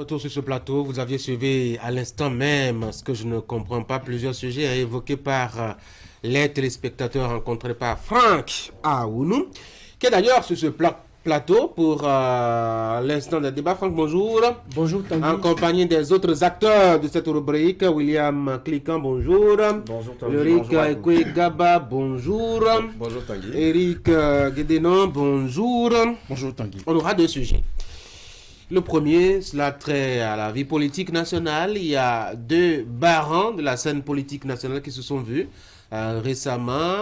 Retour sur ce plateau, vous aviez suivi à l'instant même ce que je ne comprends pas, plusieurs sujets évoqués par les téléspectateurs rencontrés par Franck Aounou, qui est d'ailleurs sur ce plateau pour l'instant des débats. Franck, bonjour. Bonjour Tanguy. En compagnie des autres acteurs de cette rubrique, William Cliquant, bonjour. Bonjour Tanguy. Eric Ekwe-Gaba, bonjour. Bonjour Tanguy. Eric Guédénon, bonjour. Bonjour Tanguy. On aura deux sujets. Le premier, cela trait à la vie politique nationale. Il y a deux barons de la scène politique nationale qui se sont vus récemment.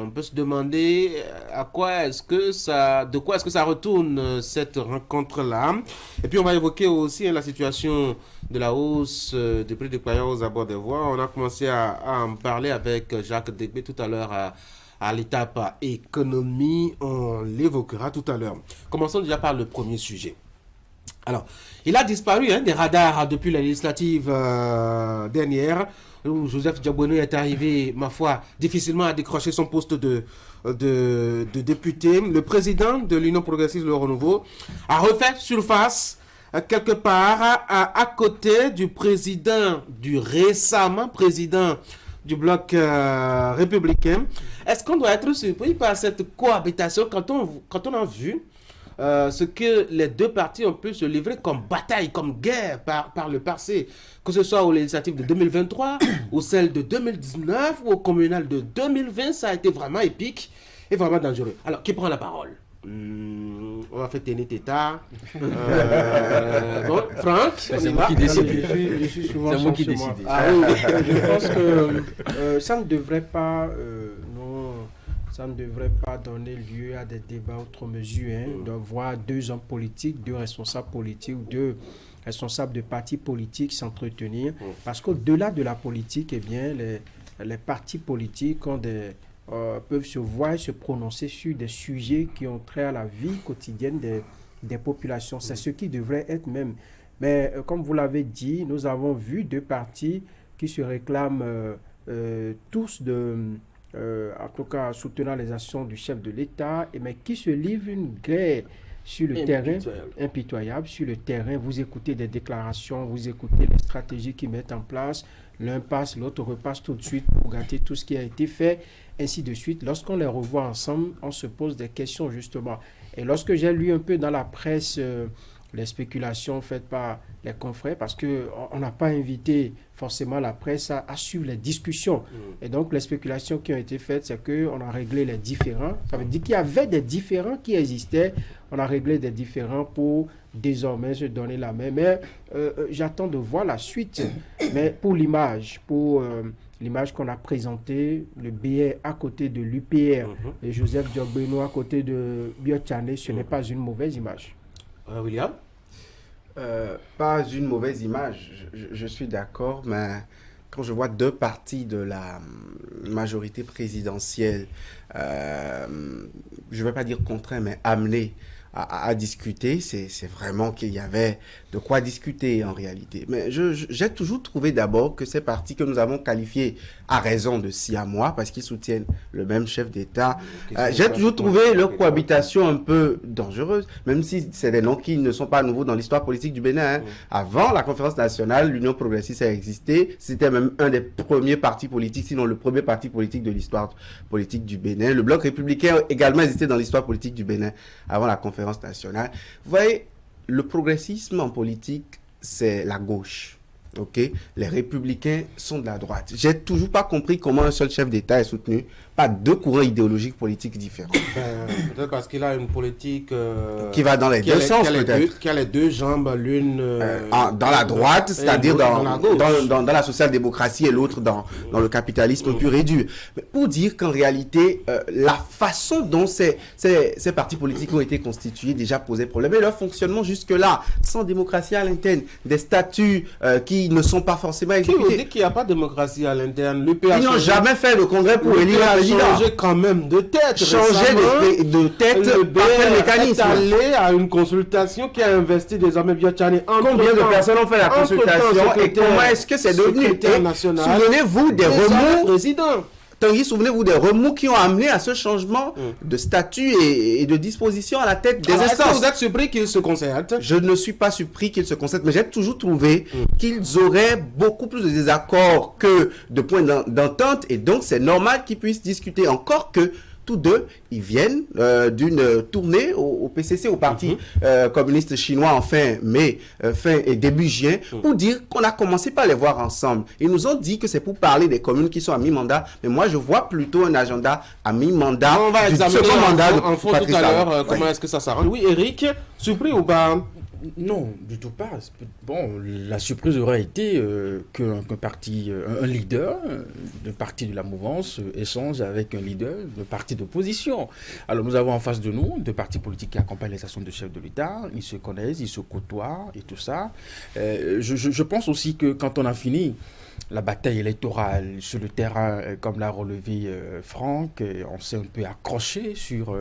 On peut se demander de quoi est-ce que ça retourne cette rencontre-là. Et puis on va évoquer aussi la situation de la hausse des prix des croyants aux abords des voies. On a commencé à en parler avec Jacques Degbé tout à l'heure à l'étape économie. On l'évoquera tout à l'heure. Commençons déjà par le premier sujet. Alors, il a disparu des radars depuis la législative dernière, où Joseph Diabono est arrivé, ma foi, difficilement à décrocher son poste de député. Le président de l'Union progressiste Le Renouveau a refait surface quelque part à côté du président, du récemment président du bloc républicain. Est-ce qu'on doit être surpris par cette cohabitation quand on a vu ce que les deux partis ont pu se livrer comme bataille, comme guerre par le passé, que ce soit aux législatives de 2023 ou celles de 2019 ou au communal de 2020, ça a été vraiment épique et vraiment dangereux. Alors, qui prend la parole? On va faire tenir teta. Bon, Franck, c'est moi qui décide. Je suis souvent c'est moi qui décide. Ah oui, je pense que ça ne devrait pas... ça ne devrait pas donner lieu à des débats outre mesure, de voir deux hommes politiques, deux responsables politiques ou deux responsables de partis politiques s'entretenir. Parce qu'au-delà de la politique, eh bien, les partis politiques peuvent se voir et se prononcer sur des sujets qui ont trait à la vie quotidienne des populations. C'est ce qui devrait être même. Mais comme vous l'avez dit, nous avons vu deux partis qui se réclament tous en tout cas soutenant les actions du chef de l'État, mais qui se livrent une guerre sur le terrain, impitoyable sur le terrain. Vous écoutez des déclarations, vous écoutez les stratégies qu'ils mettent en place, l'un passe, l'autre repasse tout de suite pour gâter tout ce qui a été fait, ainsi de suite. Lorsqu'on les revoit ensemble, on se pose des questions justement. Et lorsque j'ai lu un peu dans la presse les spéculations faites par les confrères, parce qu'on n'a pas invité forcément la presse à suivre les discussions. Et donc, les spéculations qui ont été faites, c'est qu'on a réglé les différends. Ça veut dire qu'il y avait des différends qui existaient. On a réglé des différends pour désormais se donner la main. Mais j'attends de voir la suite. Mais pour l'image, l'image qu'on a présentée, le BR à côté de l'UPR et Joseph Diabono à côté de Biotchane, ce n'est pas une mauvaise image. William? Pas une mauvaise image, je suis d'accord, mais quand je vois deux partis de la majorité présidentielle, je ne vais pas dire contraints, mais amenés à discuter, c'est vraiment qu'il y avait de quoi discuter en réalité. Mais j'ai toujours trouvé d'abord que ces partis que nous avons qualifiés à raison de siamois, parce qu'ils soutiennent le même chef d'État, j'ai toujours trouvé leur cohabitation un peu dangereuse, même si c'est des noms qui ne sont pas nouveaux dans l'histoire politique du Bénin. Avant la conférence nationale, l'Union progressiste a existé, c'était même un des premiers partis politiques, sinon le premier parti politique de l'histoire politique du Bénin. Le bloc républicain a également existé dans l'histoire politique du Bénin avant la conférence nationale. Vous voyez, le progressisme en politique, c'est la gauche. Okay? Les républicains sont de la droite. J'ai toujours pas compris comment un seul chef d'État est soutenu par deux courants idéologiques politiques différents. Peut-être parce qu'il a une politique qui va dans les deux sens, peut-être. Qui a les deux jambes, l'une dans la droite, c'est-à-dire dans la social-démocratie et l'autre dans le capitalisme pur et dur. Mais pour dire qu'en réalité, la façon dont ces partis politiques ont été constitués déjà posait problème. Et leur fonctionnement jusque-là, sans démocratie à l'interne, des statuts qui ne sont pas forcément exécutés. Qui vous dit qu'il n'y a pas de démocratie à l'interne? Ils n'ont jamais fait le congrès pour élire un président. Changer quand même de tête. Changer de tête par quel mécanisme? Est allé à une consultation qui a investi désormais Biotchane. Combien de personnes ont fait la consultation et comment est-ce que c'est devenu? Souvenez-vous des remous. Tanguy, souvenez-vous des remous qui ont amené à ce changement de statut et de disposition à la tête des instances. Est-ce que vous êtes surpris qu'ils se concertent? Je ne suis pas surpris qu'ils se concertent, mais j'ai toujours trouvé qu'ils auraient beaucoup plus de désaccords que de points d'entente, et donc c'est normal qu'ils puissent discuter, encore que tous deux, ils viennent d'une tournée au PCC, au Parti communiste chinois en fin et début juin, pour dire qu'on a commencé par les voir ensemble. Ils nous ont dit que c'est pour parler des communes qui sont à mi-mandat, mais moi je vois plutôt un agenda à mi-mandat. On va examiner second mandat en fond tout à l'heure comment est-ce que ça s'arrange. Oui, Eric, surpris ou pas? Non, du tout pas. Bon, la surprise aurait été qu'un parti, un leader de parti de la mouvance échange avec un leader de parti d'opposition. Alors nous avons en face de nous deux partis politiques qui accompagnent les actions de chefs de l'État. Ils se connaissent, ils se côtoient et tout ça. Je pense aussi que quand on a fini la bataille électorale sur le terrain, comme l'a relevé Franck, on s'est un peu accroché sur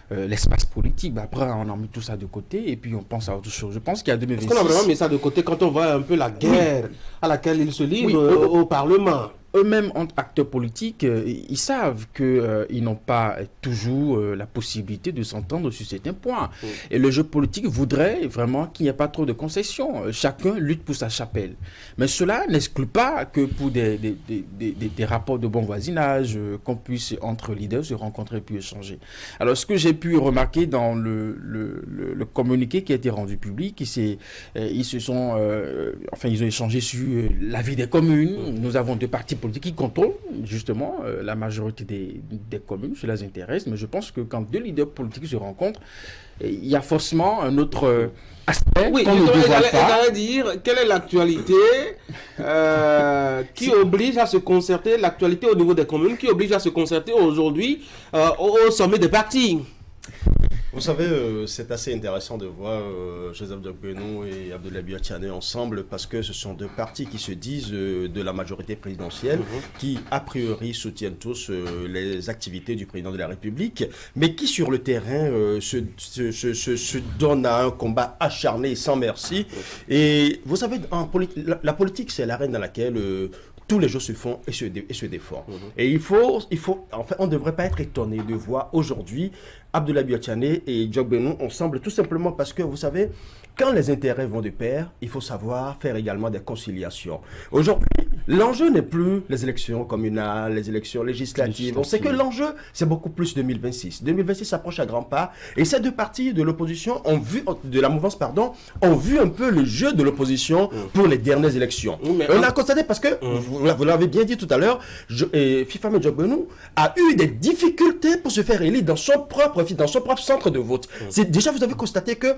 l'espace politique. Après, on a mis tout ça de côté et puis on pense à autre chose. Je pense qu'il y a 2026... Est-ce qu'on a vraiment mis ça de côté quand on voit un peu la guerre à laquelle ils se livrent au Parlement? Eux-mêmes, acteurs politiques, ils savent qu'ils n'ont pas toujours la possibilité de s'entendre sur certains points. Et le jeu politique voudrait vraiment qu'il n'y ait pas trop de concessions. Chacun lutte pour sa chapelle. Mais cela n'exclut pas que pour des rapports de bon voisinage, qu'on puisse, entre leaders, se rencontrer puis échanger. Alors, ce que j'ai pu remarquer dans le communiqué qui a été rendu public, ils ont échangé sur la vie des communes. Nous avons deux partis politiques qui contrôlent justement la majorité des communes, cela les intéresse, mais je pense que quand deux leaders politiques se rencontrent, il y a forcément un autre aspect qu'on ne dévoile pas. J'allais dire, quelle est l'actualité qui oblige à se concerter, l'actualité au niveau des communes, qui oblige à se concerter aujourd'hui au sommet des partis? Vous savez, c'est assez intéressant de voir Joseph Diokbenou et Abdoulaye Biachane ensemble, parce que ce sont deux partis qui se disent de la majorité présidentielle, qui a priori soutiennent tous les activités du président de la République, mais qui sur le terrain se donnent à un combat acharné et sans merci. Et vous savez, la politique, c'est l'arène dans laquelle... tous les jours se font et se défendent. Et on ne devrait pas être étonné de voir aujourd'hui Abdoulaye Biachane et Diokbenou ensemble, tout simplement parce que, vous savez, quand les intérêts vont de pair, il faut savoir faire également des conciliations. Aujourd'hui, l'enjeu n'est plus les élections communales, les élections législatives. On sait que l'enjeu, c'est beaucoup plus 2026. 2026 s'approche à grands pas. Et ces deux partis de l'opposition de la mouvance, ont vu un peu le jeu de l'opposition pour les dernières élections. On a constaté, parce que, vous l'avez bien dit tout à l'heure, Fifame Diokbenou a eu des difficultés pour se faire élire dans son propre centre de vote. Déjà, vous avez constaté que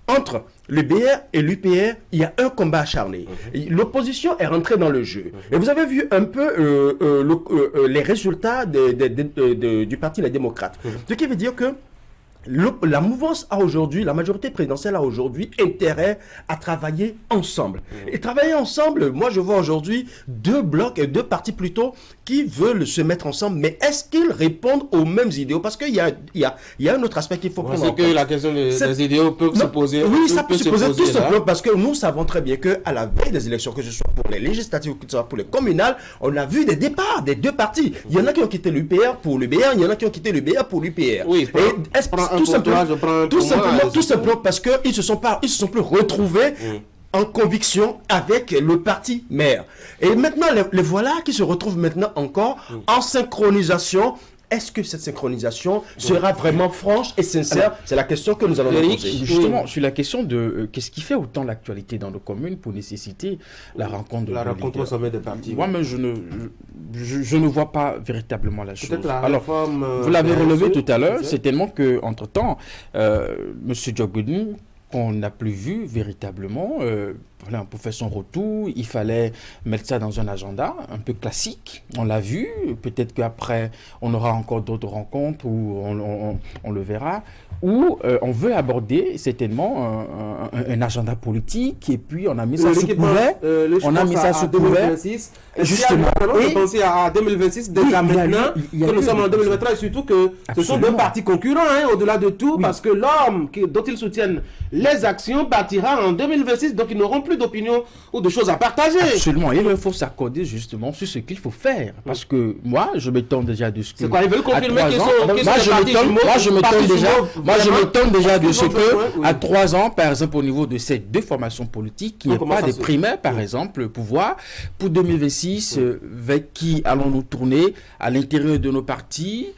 entre le BR et l'UPR, il y a un combat acharné. L'opposition est rentrée dans le jeu. Et vous avez vu un peu les résultats du Parti des démocrates. Ce qui veut dire que la mouvance a aujourd'hui, la majorité présidentielle a aujourd'hui intérêt à travailler ensemble. Et travailler ensemble, moi je vois aujourd'hui deux blocs, deux partis plutôt, qui veulent se mettre ensemble. Mais est-ce qu'ils répondent aux mêmes idéaux? Parce qu'il y a un autre aspect qu'il faut prendre en compte. C'est que la question des idéaux peut se poser. Oui, ça peut se poser tout simplement parce que nous savons très bien qu'à la veille des élections, que ce soit pour les législatives ou que ce soit pour les communales, on a vu des départs des deux partis. Il y en a qui ont quitté l'UPR pour l'UBR, il y en a qui ont quitté l'UBR pour l'UPR. Oui, tout simplement parce qu'ils se sont plus retrouvés en conviction avec le parti maire. Et maintenant, les voilà qui se retrouvent maintenant encore en synchronisation. Est-ce que cette synchronisation sera vraiment franche et sincère? C'est la question que nous allons nous poser. Justement, sur la question de qu'est-ce qui fait autant l'actualité dans nos communes pour nécessiter la rencontre au sommet des partis. Moi, mais je ne vois pas véritablement la chose. Alors, vous l'avez relevé tout à l'heure, c'est tellement qu'entre-temps, M. Diokbenou, qu'on n'a plus vu véritablement, pour faire son retour, il fallait mettre ça dans un agenda un peu classique. On l'a vu, peut-être qu'après, on aura encore d'autres rencontres où on le verra, où on veut aborder certainement un agenda politique, et puis on a mis ça sous couvert. On a mis ça sous couvert. Justement. Et penser à 2026, déjà maintenant, que nous sommes en 2023, et surtout que ce sont deux partis concurrents, au-delà de tout, parce que l'homme dont ils soutiennent les actions partira en 2026, donc ils n'auront plus plus d'opinions ou de choses à partager. Absolument, il faut s'accorder justement sur ce qu'il faut faire. Parce que moi, je m'étonne déjà de ce que... C'est quoi, ils veulent confirmer qu'ils sont je m'étonne déjà de ce que, à 3 ans, par exemple, au niveau de ces deux formations politiques, qu'il n'y ait pas des primaires, par exemple, le pouvoir. Pour 2026, vers qui allons-nous tourner à l'intérieur de nos partis,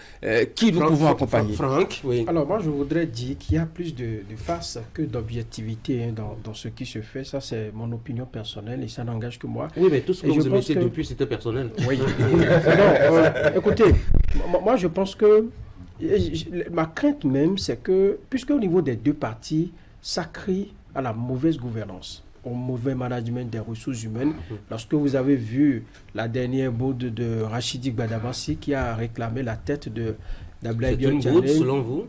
qui nous pouvons accompagner? Franck, oui. Alors moi, je voudrais dire qu'il y a plus de farce que d'objectivité dans ce qui se fait. Ça, c'est mon opinion personnelle et ça n'engage que moi. Oui, mais tout ce que vous émettez depuis, c'était personnel. Oui. Écoutez, moi, je pense que ma crainte même, c'est que, puisque au niveau des deux partis, ça crie à la mauvaise gouvernance, au mauvais management des ressources humaines. Lorsque vous avez vu la dernière bourde de Rachidi Gbadabassi qui a réclamé la tête de d'Abdoulaye Dione, selon vous?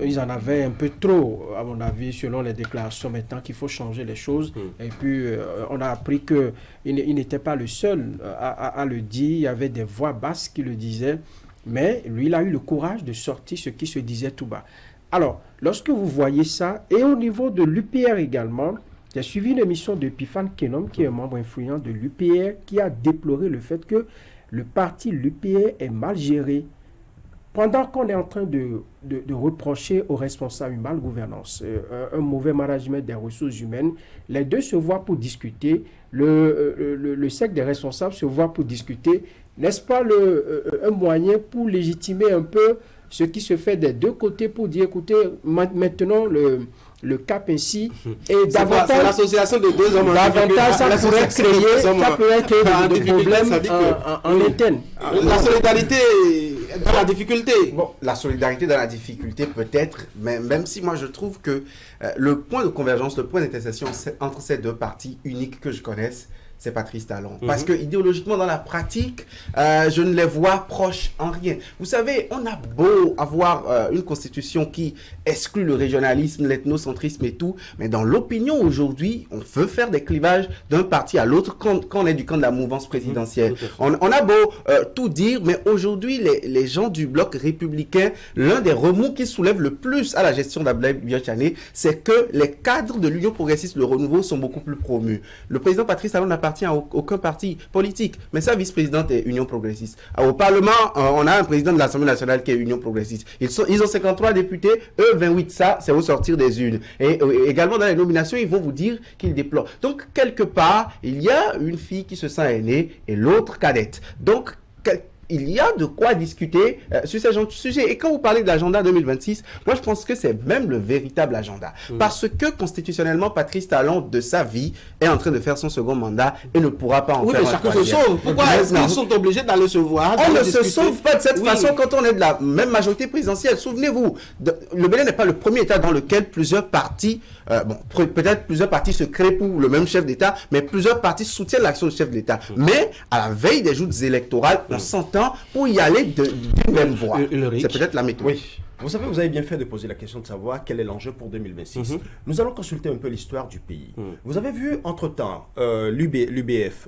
Ils en avaient un peu trop, à mon avis, selon les déclarations maintenant qu'il faut changer les choses. Et puis, on a appris qu'il n'était pas le seul à le dire. Il y avait des voix basses qui le disaient. Mais lui, il a eu le courage de sortir ce qui se disait tout bas. Alors, lorsque vous voyez ça, et au niveau de l'UPR également, j'ai suivi une émission de Pifan Kenom, qui est un membre influent de l'UPR, qui a déploré le fait que le parti l'UPR est mal géré. Pendant qu'on est en train de reprocher aux responsables une malgouvernance, un mauvais management des ressources humaines, les deux se voient pour discuter, le cercle des responsables se voit pour discuter. N'est-ce pas un moyen pour légitimer un peu ce qui se fait des deux côtés pour dire, écoutez, maintenant le cap ainsi et davantage... C'est l'association de deux hommes. Davantage, ça pourrait créer des problèmes en interne. La solidarité dans la difficulté. Bon, la solidarité dans la difficulté peut-être, mais même si moi je trouve que le point de convergence, le point d'intersection entre ces deux partis uniques que je connaisse, c'est Patrice Talon. Parce que idéologiquement, dans la pratique, je ne les vois proches en rien. Vous savez, on a beau avoir une constitution qui exclut le régionalisme, l'ethnocentrisme et tout, mais dans l'opinion aujourd'hui, on veut faire des clivages d'un parti à l'autre quand on est du camp de la mouvance présidentielle. On a beau tout dire, mais aujourd'hui, les gens du bloc républicain, l'un des remous qui soulève le plus à la gestion d'Abdoulaye Biachane, c'est que les cadres de l'Union progressiste, le renouveau, sont beaucoup plus promus. Le président Patrice Talon n'a à aucun parti politique, mais sa vice-présidente est Union progressiste. Au Parlement, on a un président de l'Assemblée nationale qui est Union progressiste. Ils ont 53 députés, eux 28, ça, c'est au sortir des urnes. Et également dans les nominations, ils vont vous dire qu'ils déplorent. Donc, quelque part, il y a une fille qui se sent aînée et l'autre cadette. Donc, il y a de quoi discuter sur ces sujets. Et quand vous parlez de l'agenda 2026, moi je pense que c'est même le véritable agenda. Parce que constitutionnellement, Patrice Talon, de sa vie, est en train de faire son second mandat et ne pourra pas en faire un chacun se sauve. Pourquoi est-ce qu'ils sont obligés d'aller se voir? On ne se sauve pas de cette façon quand on est de la même majorité présidentielle. Souvenez-vous, le Bénin n'est pas le premier État dans lequel plusieurs partis, peut-être plusieurs partis se créent pour le même chef d'État, mais plusieurs partis soutiennent l'action du chef d'État. Mais à la veille des joutes électorales, on s'entend pour y aller d'une même voie. C'est peut-être la méthode. Oui. Vous savez, vous avez bien fait de poser la question de savoir quel est l'enjeu pour 2026. Nous allons consulter un peu l'histoire du pays. Vous avez vu, entre-temps, l'UBF,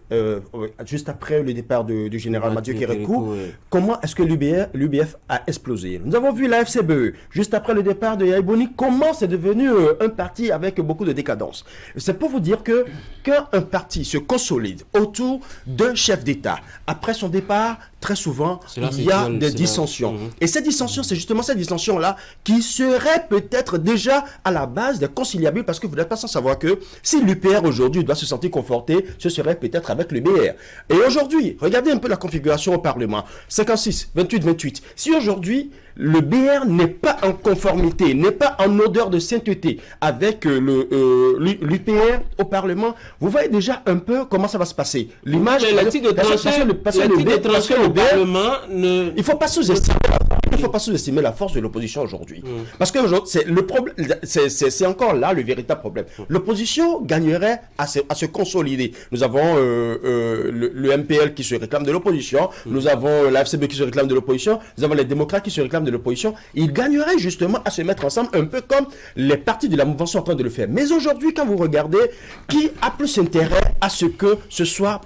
juste après le départ du général Mathieu Kérékou, comment est-ce que l'UBF a explosé. Nous avons vu la FCBE, juste après le départ de Yahya Boni, comment c'est devenu un parti avec beaucoup de décadence. C'est pour vous dire que quand un parti se consolide autour d'un chef d'État, après son départ, très souvent, il y a des dissensions. Et ces dissensions, c'est justement ces dissensions-là qui seraient peut-être déjà à la base des conciliables, parce que vous n'êtes pas sans savoir que si l'UPR aujourd'hui doit se sentir conforté, ce serait peut-être avec l'UBR. Et aujourd'hui, regardez un peu la configuration au Parlement. 56, 28, 28. Si aujourd'hui, le BR n'est pas en conformité, n'est pas en odeur de sainteté avec l'UPR au Parlement, vous voyez déjà un peu comment ça va se passer. L'image, il ne faut pas sous-estimer. Il ne faut pas sous-estimer la force de l'opposition aujourd'hui. Parce que c'est le problème, c'est encore là le véritable problème. L'opposition gagnerait à se consolider. Nous avons le MPL qui se réclame de l'opposition, nous avons la FCB qui se réclame de l'opposition, nous avons les démocrates qui se réclament de l'opposition. Ils gagneraient justement à se mettre ensemble, un peu comme les partis de la mouvance sont en train de le faire. Mais aujourd'hui, quand vous regardez, qui a plus intérêt à ce que ce soit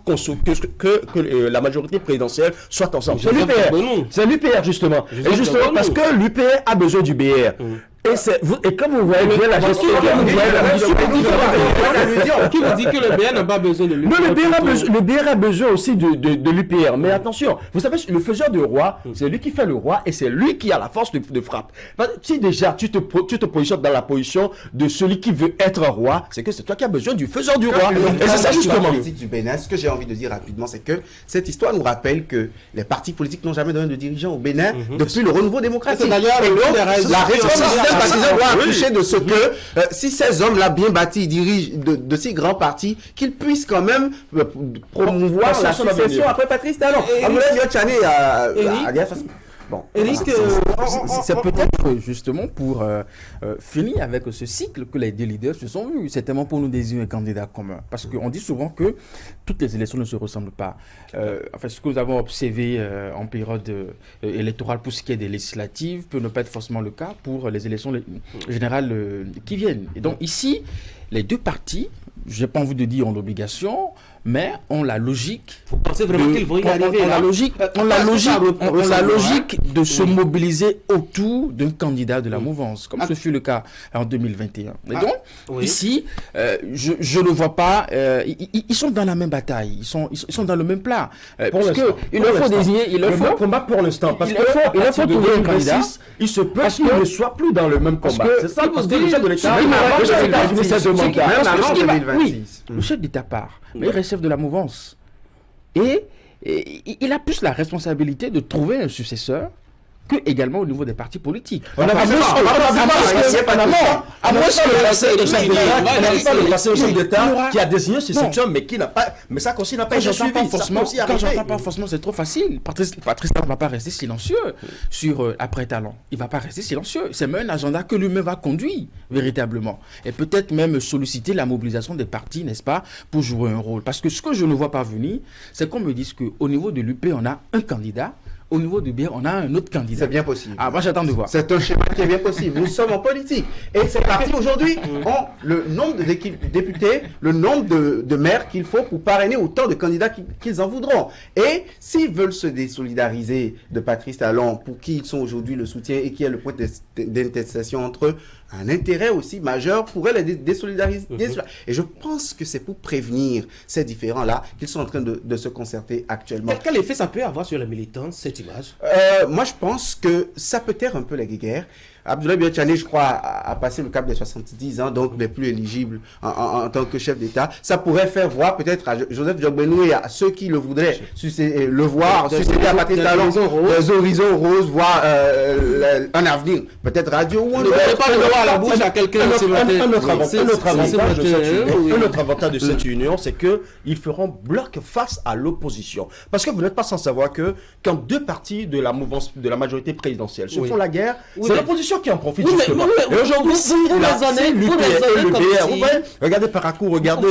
que la majorité présidentielle soit ensemble? C'est l'UPR. C'est l'UPR justement. Et justement parce que l'UPR a besoin du BR. Et comme vous voyez bien la gestion, qui vous dit que le BR n'a pas besoin de l'UPR? non, le BR a besoin aussi de l'UPR. Mais attention, vous savez, le faiseur de roi, c'est lui qui fait le roi et c'est lui qui a la force de frappe. Si déjà tu te positionnes dans la position de celui qui veut être roi, c'est que c'est toi qui as besoin du faiseur du roi. Et c'est ça justement. Du Bénin, ce que j'ai envie de dire rapidement, c'est que cette histoire nous rappelle que les partis politiques n'ont jamais donné de dirigeants au Bénin depuis le renouveau démocratique. C'est d'ailleurs Et donc, la responsabilité ça, partisan doit oui. accoucher de ce que si ces hommes-là bien bâtis dirigent de si grands partis, qu'ils puissent quand même promouvoir la succession après Patrice Talon. Bon, Eric, C'est peut-être justement pour finir avec ce cycle que les deux leaders se sont vus. C'est tellement pour nous désigner un candidat commun. Parce qu'on dit souvent que toutes les élections ne se ressemblent pas. Enfin, ce que nous avons observé en période électorale pour ce qui est des législatives peut ne pas être forcément le cas pour les élections générales qui viennent. Et donc ici, les deux partis, je n'ai pas envie de dire ont l'obligation, mais ont la logique. vous pensez vraiment qu'ils vont y arriver On là? la logique de se mobiliser autour d'un candidat de la mouvance, comme ce fut le cas en 2021. Et donc, ici, je ne vois pas, ils sont dans la même bataille, ils sont dans le même plat. Parce qu'il leur faut désigner, il leur faut combat pour l'instant. Parce il leur faut trouver un candidat. Il se peut qu'il ne soit plus dans le même combat. C'est ça, parce que le chef de l'État, le chef d'État part, mais il reste chef de la mouvance. Et il a plus la responsabilité de trouver un successeur que également au niveau des partis politiques. On n'a pas le chef d'État qui a désigné ses sections, mais qui n'a pas. Mais ça aussi n'a pas été suivi. Quand j'entends pas forcément, c'est trop facile. Patrice Talon ne va pas rester silencieux sur après Talon. Il ne va pas rester silencieux. C'est même un agenda que lui-même va conduire véritablement. Et peut-être même solliciter la mobilisation des partis, n'est-ce pas, pour jouer un rôle. Parce que ce que je ne vois pas venir, c'est qu'on me dise qu'au niveau de l'UP, on a un candidat. Au niveau du BR, on a un autre candidat. C'est bien possible. Ah, moi j'attends de voir. C'est un schéma qui est bien possible. Nous sommes en politique. Et ces partis aujourd'hui ont le nombre de députés, le nombre de maires qu'il faut pour parrainer autant de candidats qu'ils en voudront. Et s'ils veulent se désolidariser de Patrice Talon, pour qui ils sont aujourd'hui le soutien et qui est le point d'intercession entre eux, un intérêt aussi majeur pourrait les désolidariser. Et je pense que c'est pour prévenir ces différends-là qu'ils sont en train de se concerter actuellement. Quel effet ça peut avoir sur les militants, cette image? Moi, je pense que ça peut taire un peu les guéguerres. Abdoulaye Biachane, je crois, a passé le cap des 70 ans, donc n'est plus éligible en tant que chef d'État. Ça pourrait faire voir peut-être à Joseph Diogbenou et à ceux qui le voudraient le voir succéder à Patrice Talon des horizons roses, voir un avenir, peut-être radio ou ne donnez pas le droit à la bouche à quelqu'un. Un autre avantage de cette union, c'est qu'ils feront bloc face à l'opposition. Parce que vous n'êtes pas sans savoir que quand deux partis de la mouvance, de la majorité présidentielle se font la guerre, c'est l'opposition qui en profite justement. Et aujourd'hui, vous regardez Paracourt, regardez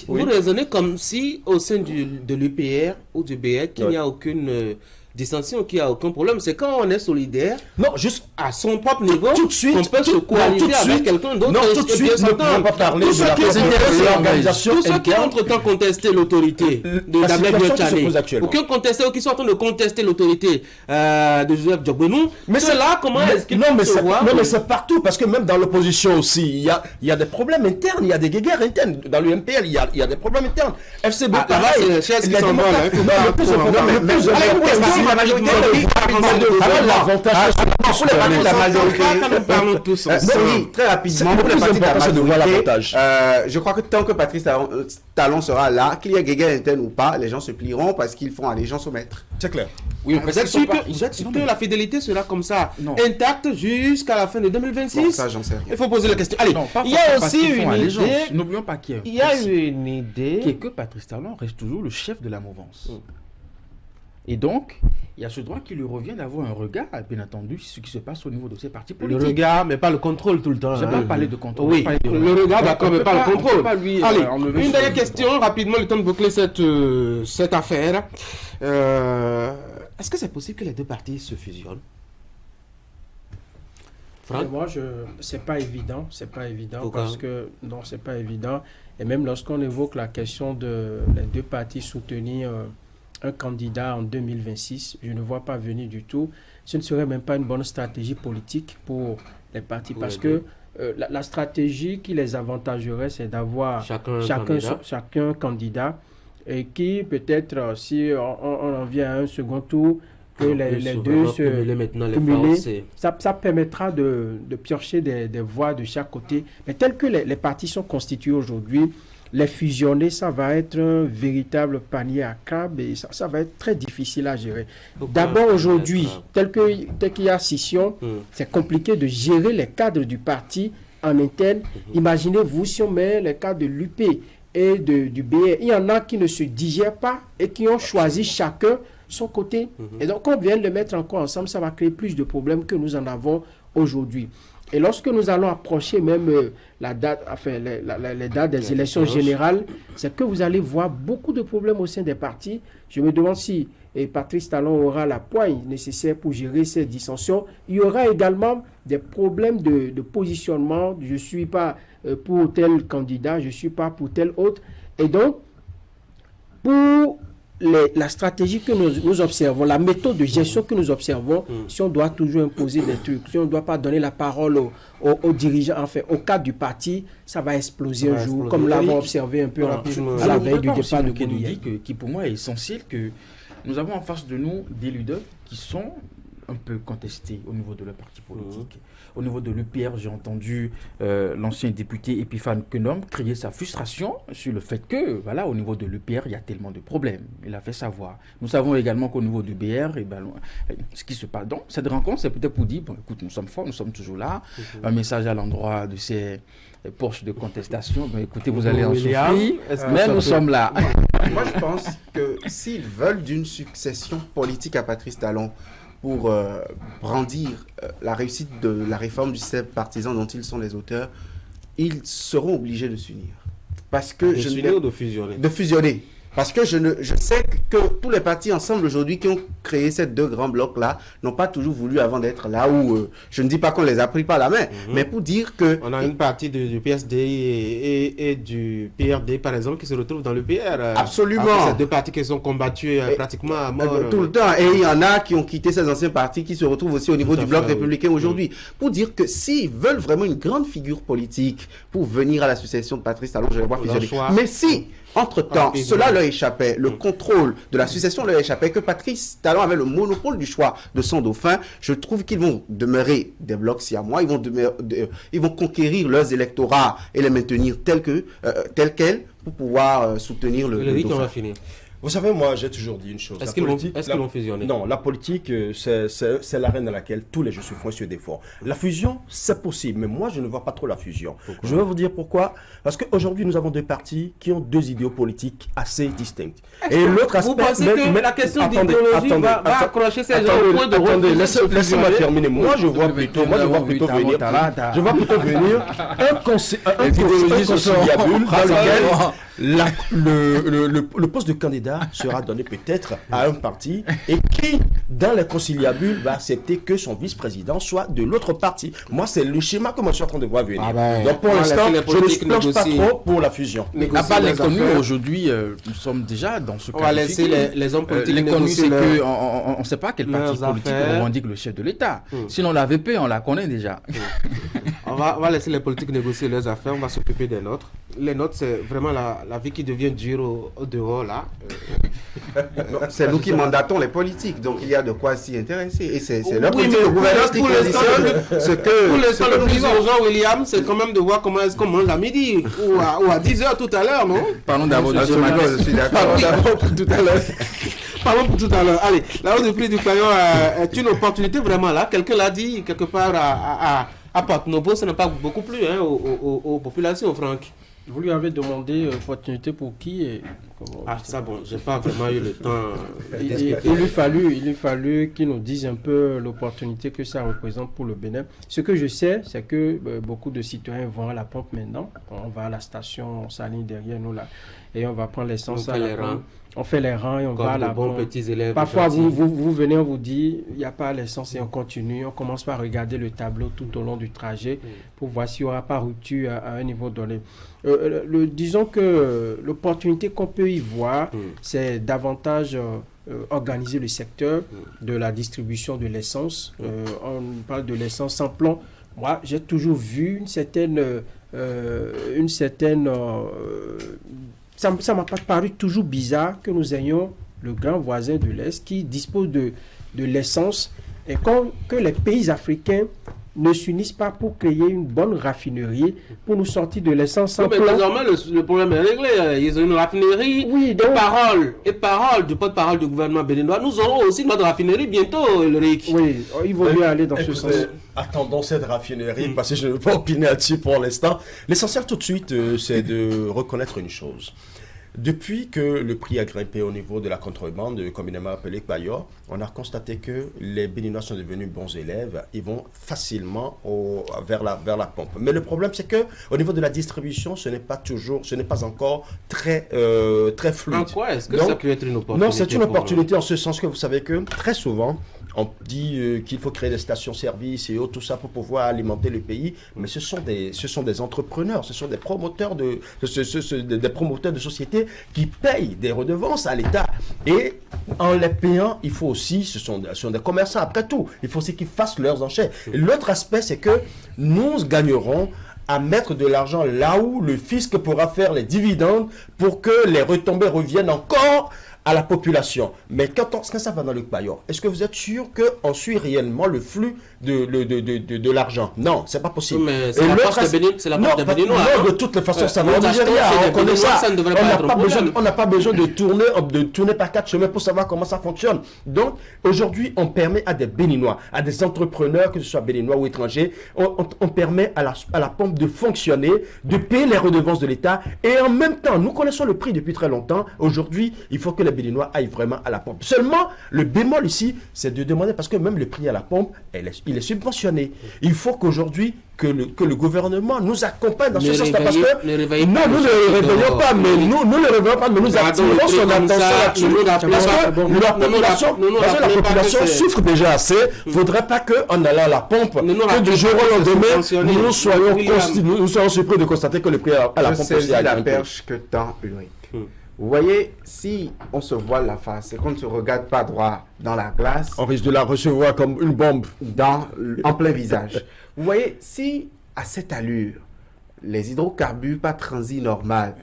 vous raisonnez comme si au sein de l'UPR ou du BR qu'il n'y a aucune dissension, qu'il n'y a aucun problème. C'est quand on est solidaire, juste à son propre niveau, tout de suite, on peut se coaliser avec quelqu'un d'autre. Non, tout de suite, nous ne pouvons pas parler de l'organisation. Tous ceux qui ont entre-temps contesté l'autorité de Abdoulaye Biachane, ou qui ont contesté, ou qui sont en train de contester l'autorité de Joseph Diogbenou, mais c'est là, comment est-ce qu'ils peuvent se voir? Non, mais c'est partout, parce que même dans l'opposition aussi, il y a des problèmes internes, il y a des guéguerres internes. Dans le MPL, il y a des problèmes internes. FCB, pareil. C'est qui s'en va, là. La majorité, très rapidement, pour les partis de la majorité, je crois que tant que Patrice Talon sera là, qu'il y ait guéguerre interne ou pas, les gens se plieront parce qu'ils font allégeance au maître. C'est clair. Oui, vous êtes sûr que la fidélité sera comme ça, intacte jusqu'à la fin de 2026? Bon, ça, j'en sais rien. Il faut poser la question. Allez, il y a aussi une idée. N'oublions pas qu'il y a une idée qui est que Patrice Talon reste toujours le chef de la mouvance. Et donc, il y a ce droit qui lui revient d'avoir un regard, bien entendu, sur ce qui se passe au niveau de ces partis politiques. Le regard, mais pas le contrôle tout le temps. Je ne vais pas parler de contrôle. Oui, le regard, d'accord, mais pas le contrôle. Allez, une dernière question, rapidement, le temps de boucler cette affaire. Est-ce que c'est possible que les deux partis se fusionnent? Franck? Moi, c'est pas évident. Pourquoi? Parce que, non, c'est pas évident. Et même lorsqu'on évoque la question de les deux partis soutenir un candidat en 2026. Je ne vois pas venir du tout. Ce ne serait même pas une bonne stratégie politique pour les partis parce que la stratégie qui les avantagerait, c'est d'avoir chacun candidat et qui peut-être, si on en vient à un second tour, que les deux se cumulent, ça permettra de piocher des voix de chaque côté. Mais tel que les partis sont constitués aujourd'hui, les fusionner, ça va être un véritable panier à crabe et ça va être très difficile à gérer. D'abord aujourd'hui, tel qu'il y a scission, c'est compliqué de gérer les cadres du parti en interne. Imaginez-vous si on met les cadres de l'UP et du BR. Il y en a qui ne se digèrent pas et qui ont choisi chacun son côté. Et donc, on vient de les mettre encore ensemble, ça va créer plus de problèmes que nous en avons aujourd'hui. Et lorsque nous allons approcher même la date, enfin, les dates des élections générales, c'est que vous allez voir beaucoup de problèmes au sein des partis. Je me demande si Patrice Talon aura la poigne nécessaire pour gérer ces dissensions. Il y aura également des problèmes de positionnement. Je ne suis pas pour tel candidat, je ne suis pas pour tel autre. Et donc, pour la stratégie que nous observons, la méthode de gestion que nous observons, si on doit toujours imposer des trucs, si on ne doit pas donner la parole aux dirigeants, enfin au cadre du parti, ça va exploser un jour, comme l'avons observé un peu à la veille du départ de Koudoudi. Qui pour moi est essentiel que nous avons en face de nous des leaders qui sont un peu contestés au niveau de leur parti politique. Au niveau de l'UPR, j'ai entendu l'ancien député Epiphane Kenom crier sa frustration sur le fait que, voilà, au niveau de l'UPR, il y a tellement de problèmes. Il a fait savoir. Nous savons également qu'au niveau du BR, ce qui se passe. Donc, cette rencontre, c'est peut-être pour dire, bon, écoute, nous sommes forts, nous sommes toujours là. Un message à l'endroit de ces poches de contestation. Ben, écoutez, vous allez en souffrir, mais nous sommes là. Moi, je pense que s'ils veulent d'une succession politique à Patrice Talon, pour brandir la réussite de la réforme du système partisan dont ils sont les auteurs, ils seront obligés de s'unir. Parce que de s'unir ou de fusionner? De fusionner. Parce que je sais que tous les partis ensemble aujourd'hui qui ont créé ces deux grands blocs-là n'ont pas toujours voulu avant d'être là où, je ne dis pas qu'on les a pris par la main, mais pour dire que... On a une partie du PSD et du PRD, par exemple, qui se retrouvent dans le PR. Absolument. Ces deux partis qui sont combattus pratiquement à mort. Tout le temps. Et il y en a qui ont quitté ces anciens partis qui se retrouvent aussi au niveau du bloc républicain aujourd'hui. Pour dire que s'ils veulent vraiment une grande figure politique pour venir à la succession de Patrice Talon, je vais voir fusionner. Mais si... Entre-temps, cela leur échappait, le contrôle de la succession leur échappait, que Patrice Talon avait le monopole du choix de son dauphin. Je trouve qu'ils vont demeurer des blocs siamois, ils vont conquérir leurs électorats et les maintenir tels quels pour pouvoir soutenir le dauphin. On va finir. Vous savez, moi, j'ai toujours dit une chose. Est-ce qu'ils vont fusionner? Non, la politique, c'est l'arène dans laquelle tous les jeux se font sur des fonds. La fusion, c'est possible, mais moi, je ne vois pas trop la fusion. Pourquoi? Je vais vous dire pourquoi. Parce qu'aujourd'hui, nous avons deux partis qui ont deux idéaux politiques assez distincts. Et l'autre aspect... Vous pensez que la question d'idéologie va accrocher ces gens au point de attendez, laissez-moi terminer. Moi, je vois plutôt venir un conciliabule dans lequel le poste de candidat sera donné peut-être à un parti et qui, dans les conciliabules, va accepter que son vice-président soit de l'autre parti. Moi, c'est le schéma que moi je suis en train de voir venir. Donc pour l'instant, je ne planche pas trop pour la fusion. À part les connus, aujourd'hui, nous sommes déjà dans ce cas. On va laisser les hommes politiques. Les connus, c'est qu'on ne sait pas quel parti politique revendique le chef de l'État. Sinon, la VP, on la connaît déjà. On va laisser les politiques négocier leurs affaires, on va s'occuper des nôtres. Les nôtres, c'est vraiment la vie qui devient dure au dehors, là. C'est nous qui mandatons les politiques, donc il y a de quoi s'y intéresser. Et c'est leur politique de gouvernance qui conditionne ce que... Pour l'instant, le plus urgent, William, c'est quand même de voir comment est-ce qu'on mange à midi ou à 10h tout à l'heure, non? Parlons d'abord de ce matin. Je suis d'accord. Parlons pour tout à l'heure. Parlons pour tout à l'heure. Allez, la hausse du prix du crayon est une opportunité vraiment là. Quelqu'un l'a dit quelque part à Porto-Novo, ça n'a pas beaucoup plu aux populations, Franck. Vous lui avez demandé opportunité pour qui et comment... Ah, ça bon, j'ai pas vraiment eu le temps. Il lui fallu qu'il nous dise un peu l'opportunité que ça représente pour le Bénin. Ce que je sais, c'est que beaucoup de citoyens vont à la pompe maintenant. On va à la station, on s'aligne derrière nous là et on va prendre l'essence à la pompe. On fait les rangs et on va à la pompe. Parfois, vous venez, on vous dit, il n'y a pas l'essence et on continue. On commence par regarder le tableau tout au long du trajet pour voir s'il n'y aura pas rupture à un niveau donné. Disons que l'opportunité qu'on peut y voir, c'est davantage organiser le secteur de la distribution de l'essence. On parle de l'essence sans plomb. Moi, j'ai toujours vu une certaine ça ne m'a pas paru toujours bizarre que nous ayons le grand voisin de l'Est qui dispose de l'essence et que les pays africains ne s'unissent pas pour créer une bonne raffinerie pour nous sortir de l'essence sans plomb. Désormais, le problème est réglé. Ils ont une raffinerie. Oui, donc... et parole du porte-parole du gouvernement béninois. Nous aurons aussi notre raffinerie bientôt, Ulrich. Oui, il vaut mieux aller dans ce sens. Attendons cette raffinerie, parce que je ne veux pas opiner là-dessus pour l'instant. L'essentiel tout de suite, c'est de reconnaître une chose. Depuis que le prix a grimpé au niveau de la contrebande, communément appelée Bayor, on a constaté que les Béninois sont devenus bons élèves. Ils vont facilement vers la pompe. Mais le problème, c'est que au niveau de la distribution, ce n'est pas encore très fluide. En quoi est-ce que ça peut être une opportunité? Non, c'est une opportunité en ce sens que vous savez que très souvent, on dit qu'il faut créer des stations-service et tout ça pour pouvoir alimenter le pays, mais ce sont des entrepreneurs, ce sont des promoteurs des promoteurs de sociétés qui payent des redevances à l'État. Et en les payant, il faut aussi, ce sont des commerçants après tout, il faut aussi qu'ils fassent leurs enchères. L'autre aspect, c'est que nous gagnerons à mettre de l'argent là où le fisc pourra faire les dividendes pour que les retombées reviennent encore à la population. Mais quand ça va dans le Bayor, est-ce que vous êtes sûr qu'on suit réellement le flux de l'argent? Non, c'est pas possible. Mais c'est la part des Béninois. Non, de toutes les façons, ça va au Nigeria, on connaît ça. On n'a pas besoin de tourner par 4 chemins pour savoir comment ça fonctionne. Donc, aujourd'hui, on permet à des Béninois, à des entrepreneurs, que ce soit Béninois ou étrangers, on permet à la pompe de fonctionner, de payer les redevances de l'État, et en même temps, nous connaissons le prix depuis très longtemps. Aujourd'hui, il faut que les Béninois aillent vraiment à la pompe. Seulement, le bémol ici, c'est de demander, parce que même le prix à la pompe, il est subventionné. Il faut qu'aujourd'hui, que le gouvernement nous accompagne dans ce sens-là, parce que nous ne le réveillons pas, mais nous attirons son attention là-dessus, parce que la population souffre déjà assez. Il ne faudrait pas qu'en allant à la pompe, que du jour au lendemain, nous soyons surpris de constater que le prix à la pompe aussi a la perche que tend Ulrich. Vous voyez, si on se voile la face et qu'on ne se regarde pas droit dans la glace, on risque de la recevoir comme une bombe en plein visage. Vous voyez, si à cette allure, les hydrocarbures pas transit normal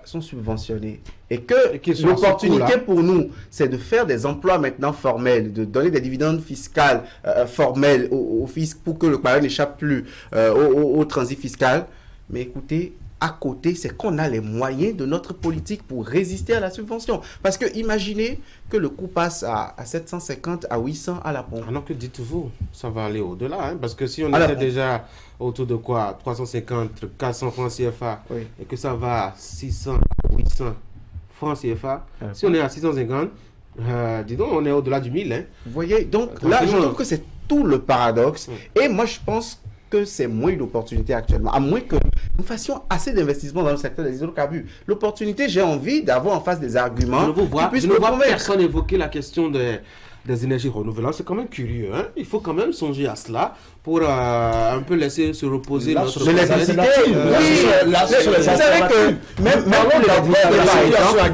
sont subventionnés et que l'opportunité pour nous, c'est de faire des emplois maintenant formels, de donner des dividendes fiscaux formels au fisc pour que le Bayor n'échappe plus au transit fiscal, mais écoutez, à côté, c'est qu'on a les moyens de notre politique pour résister à la subvention. Parce que imaginez que le coût passe à 750, à 800 à la pompe. Alors que dites-vous, ça va aller au-delà. Hein, parce que si on était déjà autour de quoi 350, 400 francs CFA, oui, et que ça va à 600, 800 francs CFA, si on est à 650, dis donc, on est au-delà du 1000. Hein. Vous voyez, donc là, je trouve que c'est tout le paradoxe. Et moi, je pense que c'est moins d'opportunités actuellement, à moins que nous fassions assez d'investissements dans le secteur des hydrocarbures. L'opportunité, j'ai envie d'avoir en face des arguments. Je ne vois personne évoquer la question des énergies renouvelables. C'est quand même curieux. Hein? Il faut quand même songer à cela pour un peu laisser se reposer notre... L'électricité, vous savez que même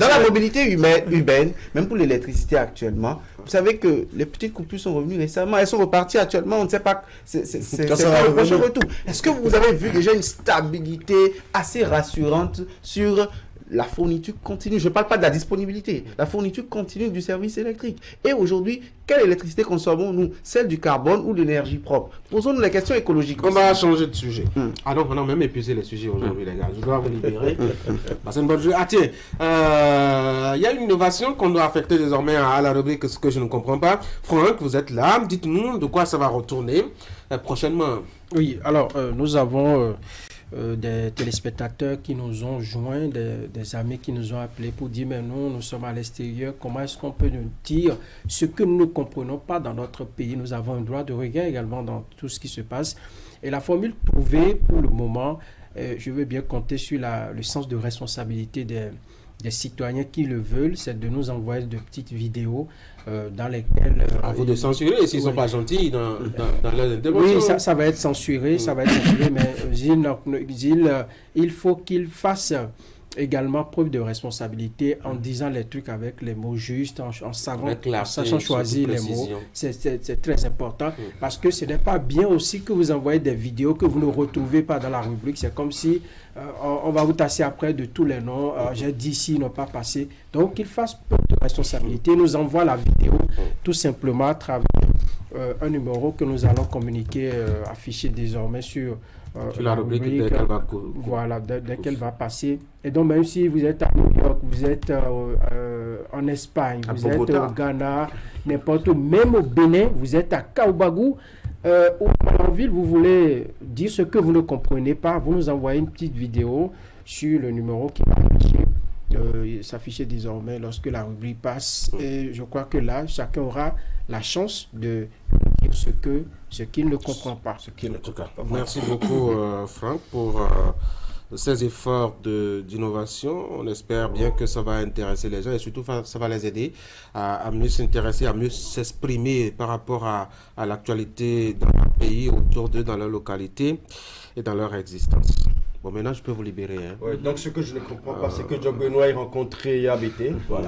dans la mobilité urbaine, même pour l'électricité actuellement, vous savez que les petites coupures sont revenues récemment, elles sont reparties actuellement, on ne sait pas, c'est pas le prochain retour. Est-ce que vous avez vu déjà une stabilité assez rassurante sur la fourniture continue? Je ne parle pas de la disponibilité, la fourniture continue du service électrique. Et aujourd'hui, quelle électricité consommons-nous? Celle du carbone ou de l'énergie propre? Posons-nous les questions écologiques. On va changer de sujet. Ah non, on a même épuisé les sujets aujourd'hui, les gars. Je dois vous libérer. C'est une bonne chose. Ah tiens, il y a une innovation qu'on doit affecter désormais à la rubrique « Ce que je ne comprends pas ». Franck, vous êtes là. Dites-nous de quoi ça va retourner prochainement. Oui, alors nous avons... des téléspectateurs qui nous ont joints, des amis qui nous ont appelés pour dire mais nous sommes à l'extérieur, comment est-ce qu'on peut nous dire ce que nous ne comprenons pas dans notre pays? Nous avons un droit de regard également dans tout ce qui se passe. Et la formule trouvée pour le moment, je veux bien compter sur le sens de responsabilité des citoyens qui le veulent, c'est de nous envoyer de petites vidéos dans lesquelles... à vous de censurer s'ils ne sont pas gentils dans leurs interventions. Oui, ça va être censuré, mais il faut qu'ils fassent également preuve de responsabilité en disant les trucs avec les mots justes, en sachant choisir les mots. C'est très important parce que ce n'est pas bien aussi que vous envoyez des vidéos que vous ne retrouvez pas dans la rubrique. C'est comme si on va vous tasser après de tous les noms. J'ai dit ici, ils n'ont pas passé. Donc, qu'ils fassent preuve de responsabilité. Ils nous envoient la vidéo tout simplement à travers un numéro que nous allons communiquer, afficher désormais sur la rubrique dès qu'elle va voilà, dès qu'elle va passer. Et donc, même si vous êtes à New York, vous êtes en Espagne, vous êtes au Ghana, n'importe où, même au Bénin, vous êtes à Kaoubagou, ou en ville, vous voulez dire ce que vous ne comprenez pas, vous nous envoyez une petite vidéo sur le numéro qui va s'afficher désormais lorsque la rubrique passe. Et je crois que là, chacun aura la chance de dire ce qu'il ne comprend pas. Merci beaucoup, Franck, pour ces efforts d'innovation. On espère bien que ça va intéresser les gens et surtout ça va les aider à mieux s'intéresser, à mieux s'exprimer par rapport à l'actualité dans leur pays, autour d'eux, dans leur localité et dans leur existence. Bon, maintenant, je peux vous libérer. Hein. Ouais, donc, ce que je ne comprends pas, c'est que John Benoît ait rencontré Yabete. Voilà.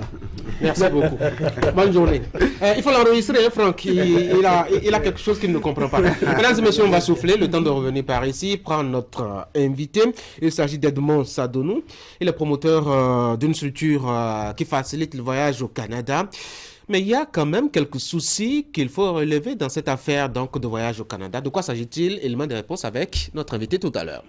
Merci beaucoup. Bonne journée. Il faut l'enregistrer, hein, Franck. Il a quelque chose qu'il ne comprend pas. Mesdames et messieurs, on va souffler. Le temps de revenir par ici, prendre notre invité. Il s'agit d'Edmond Sadonou. Il est promoteur d'une structure qui facilite le voyage au Canada. Mais il y a quand même quelques soucis qu'il faut relever dans cette affaire donc, de voyage au Canada. De quoi s'agit-il? Élément de réponse avec notre invité tout à l'heure.